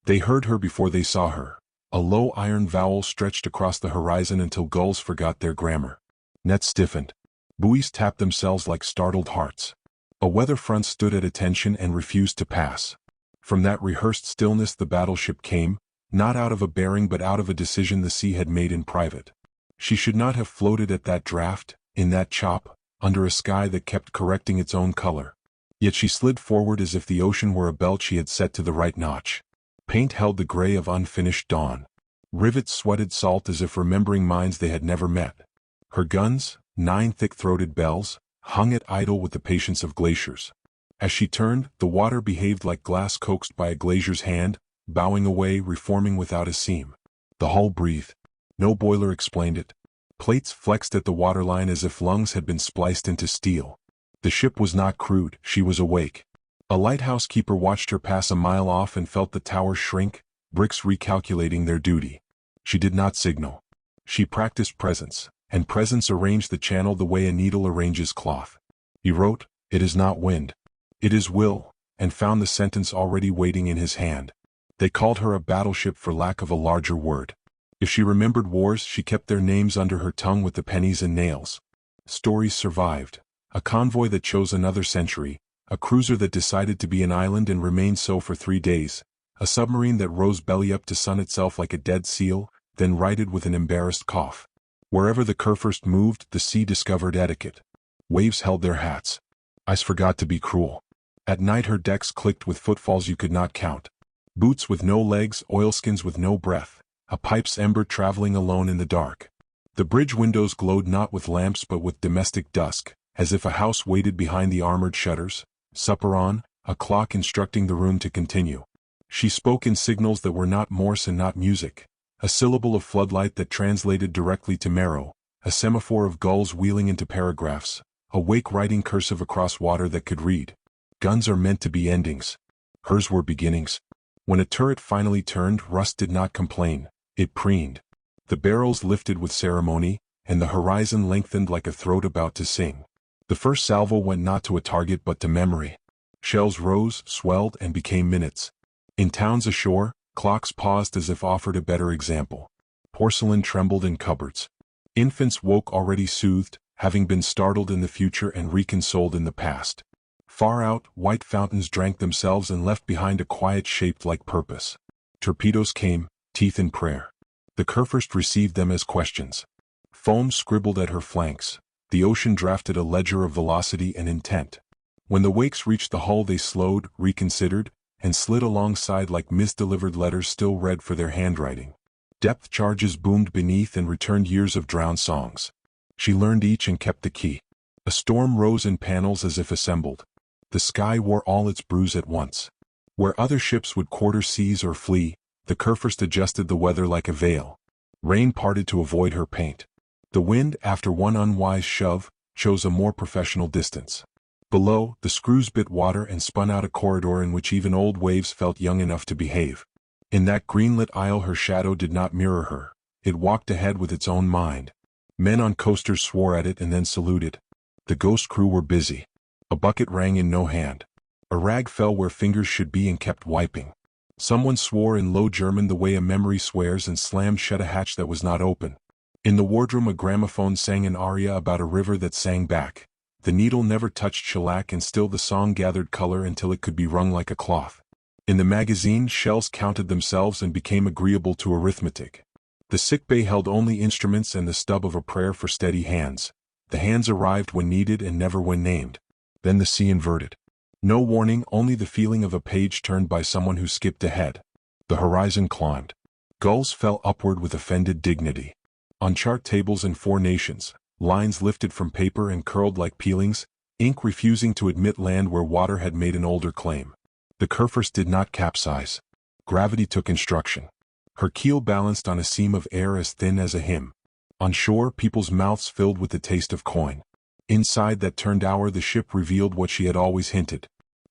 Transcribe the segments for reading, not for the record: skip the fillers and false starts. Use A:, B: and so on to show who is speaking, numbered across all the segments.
A: They heard her before they saw her. A low iron vowel stretched across the horizon until gulls forgot their grammar. Nets stiffened. Buoys tapped themselves like startled hearts. A weather front stood at attention and refused to pass. From that rehearsed stillness the battleship came, not out of a bearing but out of a decision the sea had made in private. She should not have floated at that draft, in that chop, under a sky that kept correcting its own color. Yet she slid forward as if the ocean were a belt she had set to the right notch. Paint held the gray of unfinished dawn. Rivets sweated salt as if remembering minds they had never met. Her guns, 9 thick-throated bells, hung at idle with the patience of glaciers. As she turned, the water behaved like glass coaxed by a glazier's hand, bowing away, reforming without a seam. The hull breathed. No boiler explained it. Plates flexed at the waterline as if lungs had been spliced into steel. The ship was not crewed, she was awake. A lighthouse keeper watched her pass a mile off and felt the towers shrink, bricks recalculating their duty. She did not signal. She practiced presence, and presence arranged the channel the way a needle arranges cloth. He wrote, "It is not wind. It is will," and found the sentence already waiting in his hand. They called her a battleship for lack of a larger word. If she remembered wars, she kept their names under her tongue with the pennies and nails. Stories survived. A convoy that chose another century, a cruiser that decided to be an island and remained so for 3 days, a submarine that rose belly up to sun itself like a dead seal, then righted with an embarrassed cough. Wherever the Kurfürst moved, the sea discovered etiquette. Waves held their hats. Ice forgot to be cruel. At night her decks clicked with footfalls you could not count. Boots with no legs, oilskins with no breath, a pipe's ember traveling alone in the dark. The bridge windows glowed not with lamps but with domestic dusk, as if a house waited behind the armored shutters. Supper on, a clock instructing the room to continue. She spoke in signals that were not Morse and not music. A syllable of floodlight that translated directly to marrow, a semaphore of gulls wheeling into paragraphs, a wake writing cursive across water that could read. Guns are meant to be endings. Hers were beginnings. When a turret finally turned, Rust did not complain, it preened. The barrels lifted with ceremony, and the horizon lengthened like a throat about to sing. The first salvo went not to a target but to memory. Shells rose, swelled, and became minutes. In towns ashore, clocks paused as if offered a better example. Porcelain trembled in cupboards. Infants woke already soothed, having been startled in the future and reconsoled in the past. Far out, white fountains drank themselves and left behind a quiet shaped like purpose. Torpedoes came, teeth in prayer. The Kurfürst received them as questions. Foam scribbled at her flanks. The ocean drafted a ledger of velocity and intent. When the wakes reached the hull they slowed, reconsidered, and slid alongside like misdelivered letters still read for their handwriting. Depth charges boomed beneath and returned years of drowned songs. She learned each and kept the key. A storm rose in panels as if assembled. The sky wore all its bruise at once. Where other ships would quarter seas or flee, the Kurfürst adjusted the weather like a veil. Rain parted to avoid her paint. The wind, after one unwise shove, chose a more professional distance. Below, the screws bit water and spun out a corridor in which even old waves felt young enough to behave. In that green-lit aisle her shadow did not mirror her. It walked ahead with its own mind. Men on coasters swore at it and then saluted. The ghost crew were busy. A bucket rang in no hand. A rag fell where fingers should be and kept wiping. Someone swore in low German the way a memory swears and slammed shut a hatch that was not open. In the wardroom a gramophone sang an aria about a river that sang back. The needle never touched shellac and still the song gathered color until it could be wrung like a cloth. In the magazine shells counted themselves and became agreeable to arithmetic. The sickbay held only instruments and the stub of a prayer for steady hands. The hands arrived when needed and never when named. Then the sea inverted. No warning, only the feeling of a page turned by someone who skipped ahead. The horizon climbed. Gulls fell upward with offended dignity. On chart tables in 4 nations, lines lifted from paper and curled like peelings, ink refusing to admit land where water had made an older claim. The Kurfürst did not capsize. Gravity took instruction. Her keel balanced on a seam of air as thin as a hymn. On shore, people's mouths filled with the taste of coin. Inside that turned hour the ship revealed what she had always hinted.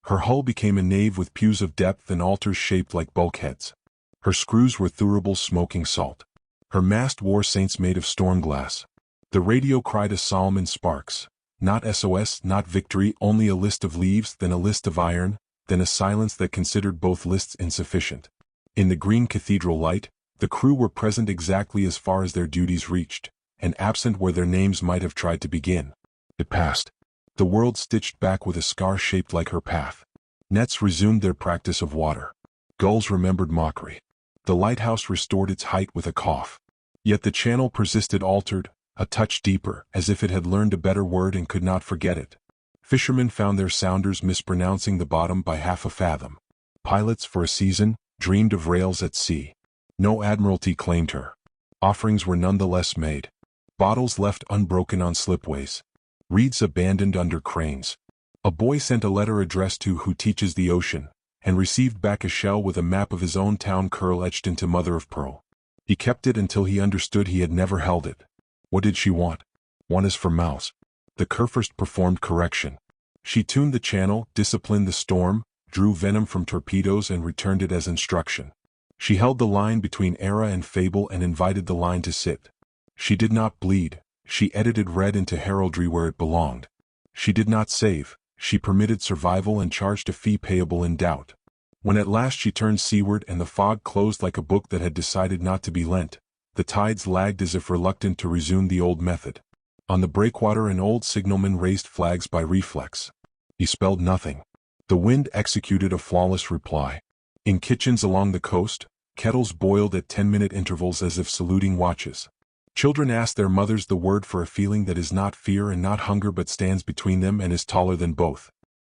A: Her hull became a nave with pews of depth and altars shaped like bulkheads. Her screws were thurible smoking salt. Her mast wore saints made of storm glass. The radio cried a psalm in sparks. Not SOS, not victory, only a list of leaves, then a list of iron, then a silence that considered both lists insufficient. In the green cathedral light, the crew were present exactly as far as their duties reached, and absent where their names might have tried to begin. It passed. The world stitched back with a scar shaped like her path. Nets resumed their practice of water. Gulls remembered mockery. The lighthouse restored its height with a cough. Yet the channel persisted altered, a touch deeper, as if it had learned a better word and could not forget it. Fishermen found their sounders mispronouncing the bottom by half a fathom. Pilots, for a season, dreamed of rails at sea. No admiralty claimed her. Offerings were nonetheless made. Bottles left unbroken on slipways. Reeds abandoned under cranes. A boy sent a letter addressed to Who Teaches the Ocean, and received back a shell with a map of his own town curl etched into mother of pearl. He kept it until he understood he had never held it. What did she want? One is for mouse. The Kurfürst performed correction. She tuned the channel, disciplined the storm, drew venom from torpedoes and returned it as instruction. She held the line between era and fable and invited the line to sit. She did not bleed. She edited red into heraldry where it belonged. She did not save. She permitted survival and charged a fee payable in doubt. When at last she turned seaward and the fog closed like a book that had decided not to be lent, the tides lagged as if reluctant to resume the old method. On the breakwater an old signalman raised flags by reflex. He spelled nothing. The wind executed a flawless reply. In kitchens along the coast, kettles boiled at 10-minute intervals as if saluting watches. Children asked their mothers the word for a feeling that is not fear and not hunger but stands between them and is taller than both.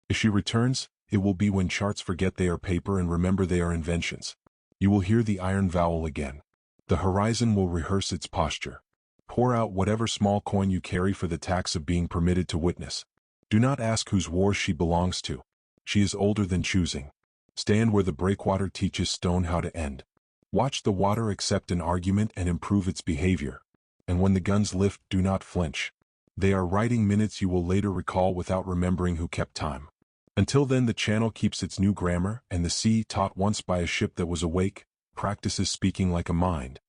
A: If she returns, it will be when charts forget they are paper and remember they are inventions. You will hear the iron vowel again. The horizon will rehearse its posture. Pour out whatever small coin you carry for the tax of being permitted to witness. Do not ask whose wars she belongs to. She is older than choosing. Stand where the breakwater teaches stone how to end. Watch the water accept an argument and improve its behavior. And when the guns lift, do not flinch. They are writing minutes you will later recall without remembering who kept time. Until then the channel keeps its new grammar, and the sea, taught once by a ship that was awake, practices speaking like a mind.